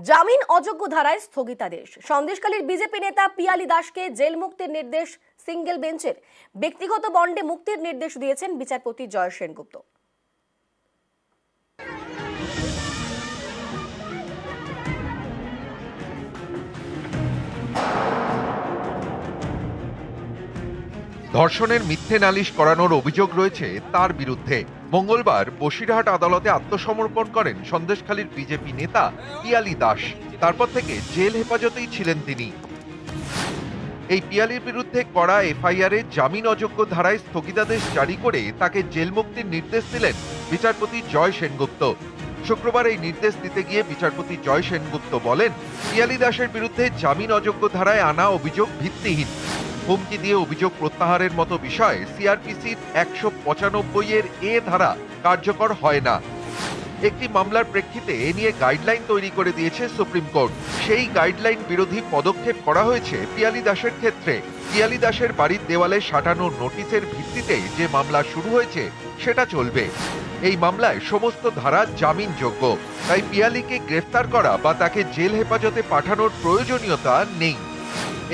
জামিন অযোগ্য ধারায় স্থগিতাদেশ। সন্দেশখালীর বিজেপি নেতা পিয়ালি দাসকে জেল মুক্তির নির্দেশ সিঙ্গেল বেঞ্চের। ব্যক্তিগত বন্ডে মুক্তির নির্দেশ দিয়েছেন বিচারপতি জয় সেনগুপ্ত। ধর্ষণের মিথ্যে নালিশ করানোর অভিযোগ রয়েছে তার বিরুদ্ধে। মঙ্গলবার বসিরহাট আদালতে আত্মসমর্পণ করেন সন্দেশখালীর বিজেপি নেতা পিয়ালি দাস। তারপর থেকে জেল হেফাজতেই ছিলেন তিনি। এই পিয়ালির বিরুদ্ধে করা এফআইআর এ জামিন অযোগ্য ধারায় স্থগিতাদেশ জারি করে তাকে জেল মুক্তির নির্দেশ দিলেন বিচারপতি জয় সেনগুপ্ত। শুক্রবার এই নির্দেশ দিতে গিয়ে বিচারপতি জয় সেনগুপ্ত বলেন, পিয়ালি দাসের বিরুদ্ধে জামিন অযোগ্য ধারায় আনা অভিযোগ ভিত্তিহীন। হুমকি দিয়ে অভিযোগ প্রত্যাহারের মতো বিষয়ে সিআরপিসির 195 এ ধারা কার্যকর হয় না। একটি মামলার প্রেক্ষিতে এ নিয়ে গাইডলাইন তৈরি করে দিয়েছে সুপ্রিম কোর্ট। সেই গাইডলাইন বিরোধী পদক্ষেপ করা হয়েছে পিয়ালি দাসের ক্ষেত্রে। পিয়ালি দাসের বাড়ির দেওয়ালে সাঁটানো নোটিশের ভিত্তিতে যে মামলা শুরু হয়েছে সেটা চলবে। এই মামলায় সমস্ত ধারা জামিনযোগ্য, তাই পিয়ালিকে গ্রেফতার করা বা তাকে জেল হেফাজতে পাঠানোর প্রয়োজনীয়তা নেই।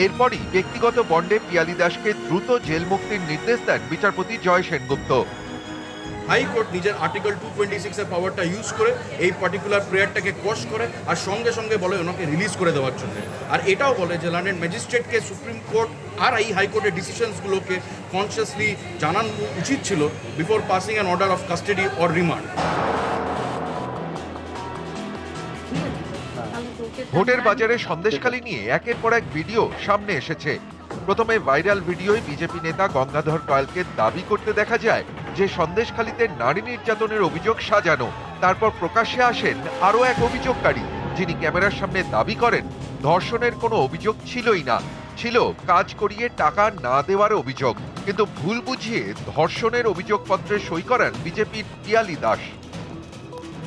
এরপরই ব্যক্তিগত বন্ডে পিয়ালি দাসকে দ্রুত জেল মুক্তির নির্দেশ দেন বিচারপতি জয় সেনগুপ্ত। হাইকোর্ট নিজের আর্টিকেল 226 এর পাওয়ারটা ইউজ করে এই পার্টিকুলার প্রেয়ারটাকে কোশ করে আর সঙ্গে সঙ্গে বলে ওনাকে রিলিজ করে দেওয়ার জন্য। আর এটাও বলে যে লন্ডন ম্যাজিস্ট্রেটকে সুপ্রিম কোর্ট আর এই হাইকোর্টের ডিসিশনসগুলোকে কনসিয়াসলি জানানো উচিত ছিল before passing an order of custody or remand. ভোটের বাজারে সন্দেশখালী নিয়ে একের পর এক ভিডিও সামনে এসেছে। প্রথমে ভাইরাল ভিডিওয় বিজেপি নেতা গঙ্গাধর কয়ালকে দাবি করতে দেখা যায় যে সন্দেশখালীতে নারী নির্যাতনের অভিযোগ সাজানো। তারপর প্রকাশ্যে আসেন আরও এক অভিযোগকারী, যিনি ক্যামেরার সামনে দাবি করেন ধর্ষণের কোনো অভিযোগ ছিলই না, ছিল কাজ করিয়ে টাকা না দেওয়ার অভিযোগ। কিন্তু ভুল বুঝিয়ে ধর্ষণের অভিযোগপত্রে সই করেন বিজেপির পিয়ালি দাস।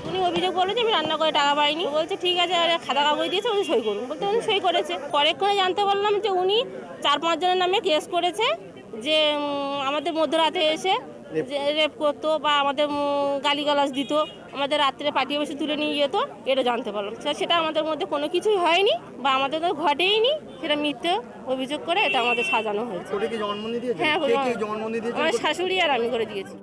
উনি অভিযোগ করলো যে আমি রান্না করে টাকা পাইনি। বলছে ঠিক আছে, খাতা কাগজ দিয়েছে, উনি সই করুন। বলতে উনি সই করেছে। পরেক্ষণে জানতে পারলাম যে উনি 4-5 জনের নামে কেস করেছে, যে আমাদের মধ্যরাতে এসে রেপ করতো বা আমাদের গালিগালাজ দিত, আমাদের রাত্রে পাঠিয়ে বসে তুলে নিয়ে যেত। এটা জানতে পারলাম। সেটা আমাদের মধ্যে কোনো কিছুই হয়নি বা আমাদের তো ঘটেইনি। সেটা মিথ্যে অভিযোগ করে এটা আমাদের সাজানো হয়েছে। হ্যাঁ, আমার শাশুড়ি আর আমি করে দিয়েছি।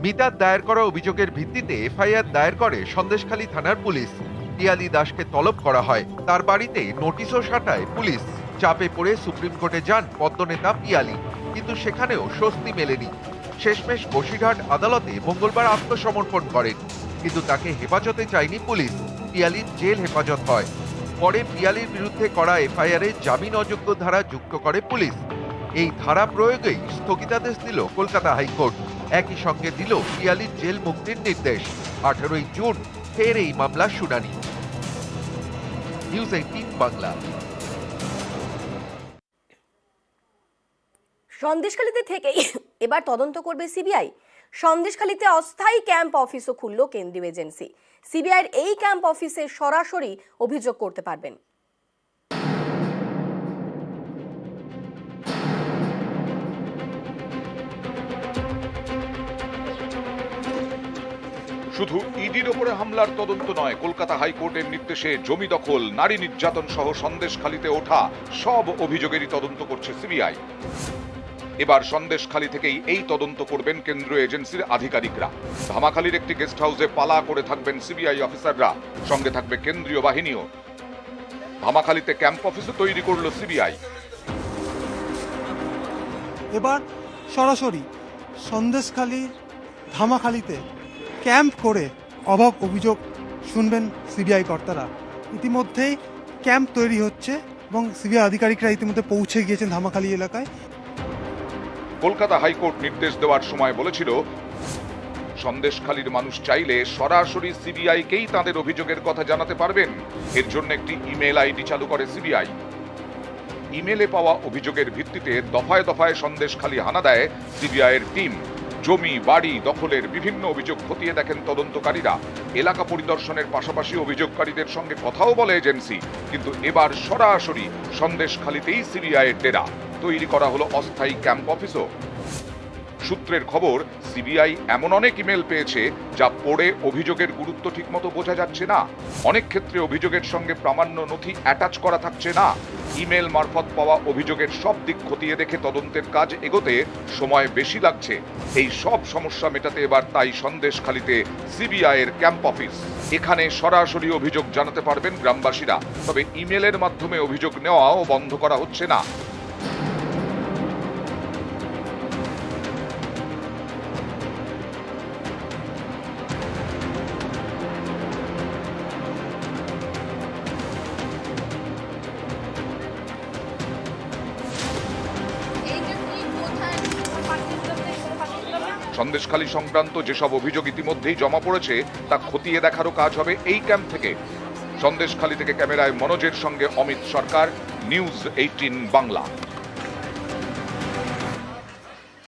মিতার দায়ের করা অভিযোগের ভিত্তিতে এফআইআর দায়ের করে সন্দেশখালী থানার পুলিশ। পিয়ালি দাসকে তলব করা হয়। তার বাড়িতে নোটিশও সাঁটায় পুলিশ। চাপে পড়ে সুপ্রিম কোর্টে যান পদ্মনেতা পিয়ালি, কিন্তু সেখানেও স্বস্তি মেলেনি। শেষমেশ বসিরহাট আদালতে মঙ্গলবার আত্মসমর্পণ করেন, কিন্তু তাকে হেফাজতে চায়নি পুলিশ। পিয়ালির জেল হেফাজত হয়। পরে পিয়ালির বিরুদ্ধে করা এফআইআরে জামিন অযোগ্য ধারা যুক্ত করে পুলিশ। এই ধারা প্রয়োগেই স্থগিতাদেশ দিল কলকাতা হাইকোর্ট। একই সঙ্গে দিল পিয়ালির জেল মুক্তির নির্দেশ। 18 জুন ফের এই মামলার শুনানি। নিউজ 18 বাংলা। সন্দেশখালীতে থেকেই এবার তদন্ত করবে সিবিআই। সন্দেশখালীতে অস্থায়ী ক্যাম্প অফিসও খুলল কেন্দ্রীয় এজেন্সি। সিবিআইয়ের এই ক্যাম্প অফিসে সরাসরি অভিযোগ করতে পারবেন। শুধু ইডির ওপরে হামলার তদন্ত নয়, কলকাতা হাইকোর্টের নির্দেশে জমি দখল, নারী নির্যাতন সহ সন্দেশখালীতে ওঠা সব অভিযোগেরই তদন্ত করছে সিবিআই। এবার সন্দেশখালী থেকেই এই তদন্ত করবেন কেন্দ্রীয় এজেন্সির আধিকারিকরা। ধামাখালীর একটি গেস্ট হাউসে পালা করে থাকবেন সিবিআই অফিসাররা, সঙ্গে থাকবে কেন্দ্রীয় বাহিনীও। ধামাখালীতে ক্যাম্প অফিসও তৈরি করল সিবিআই। এবার সরাসরি সন্দেশখালীর ধামাখালীতে ক্যাম্প করে অভাব অভিযোগ শুনবেন সিবিআই কর্তারা। ইতিমধ্যেই ক্যাম্প তৈরি হচ্ছে এবং সিবিআই আধিকারিকরা ইতিমধ্যে পৌঁছে গিয়েছেন ধামাখালী এলাকায়। কলকাতা হাইকোর্ট নির্দেশ দেওয়ার সময় বলেছিল, সন্দেশখালীর মানুষ চাইলে সরাসরি সিবিআইকেই তাদের অভিযোগের কথা জানাতে পারবেন। এর জন্য একটি ইমেল আইডি চালু করে সিবিআই। ইমেলে পাওয়া অভিযোগের ভিত্তিতে দফায় দফায় সন্দেশখালী হানা দেয় সিবিআইয়ের টিম। জমি বাড়ি দখলের বিভিন্ন অভিযোগ খতিয়ে দেখেন তদন্তকারীরা। এলাকা পরিদর্শনের পাশাপাশি অভিযোগকারীদের সঙ্গে কথাও বলে এজেন্সি। কিন্তু এবার সরাসরি সন্দেশখালীতেই সিবিআইয়ের ডেরা। তৈরি করা হলো অস্থায়ী ক্যাম্প অফিসও। সূত্রের খবর, সিবিআই এমন অনেক ইমেল পেয়েছে যা পড়ে অভিযোগের গুরুত্ব ঠিকমতো বোঝা যাচ্ছে না। অনেক ক্ষেত্রে অভিযোগের সঙ্গে প্রামাণ্য নথি অ্যাটাচ করা থাকছে না। ইমেল মারফত পাওয়া অভিযোগের সব দিক খতিয়ে দেখে তদন্তের কাজ এগোতে সময় বেশি লাগছে। এই সব সমস্যা মেটাতে এবার তাই সন্দেশখালীতে সিবিআই এর ক্যাম্প অফিস। এখানে সরাসরি অভিযোগ জানাতে পারবেন গ্রামবাসীরা, তবে ইমেলের মাধ্যমে অভিযোগ নেওয়াও বন্ধ করা হচ্ছে না। সন্দেশখালী সংক্রান্ত যেসব অভিযোগ ইতিমধ্যেই জমা পড়েছে তা খতিয়ে দেখারও কাজ হবে এই ক্যাম্প থেকে। সন্দেশখালী থেকে ক্যামেরায় মনোজের সঙ্গে অমিত সরকার, নিউজ 18 বাংলা।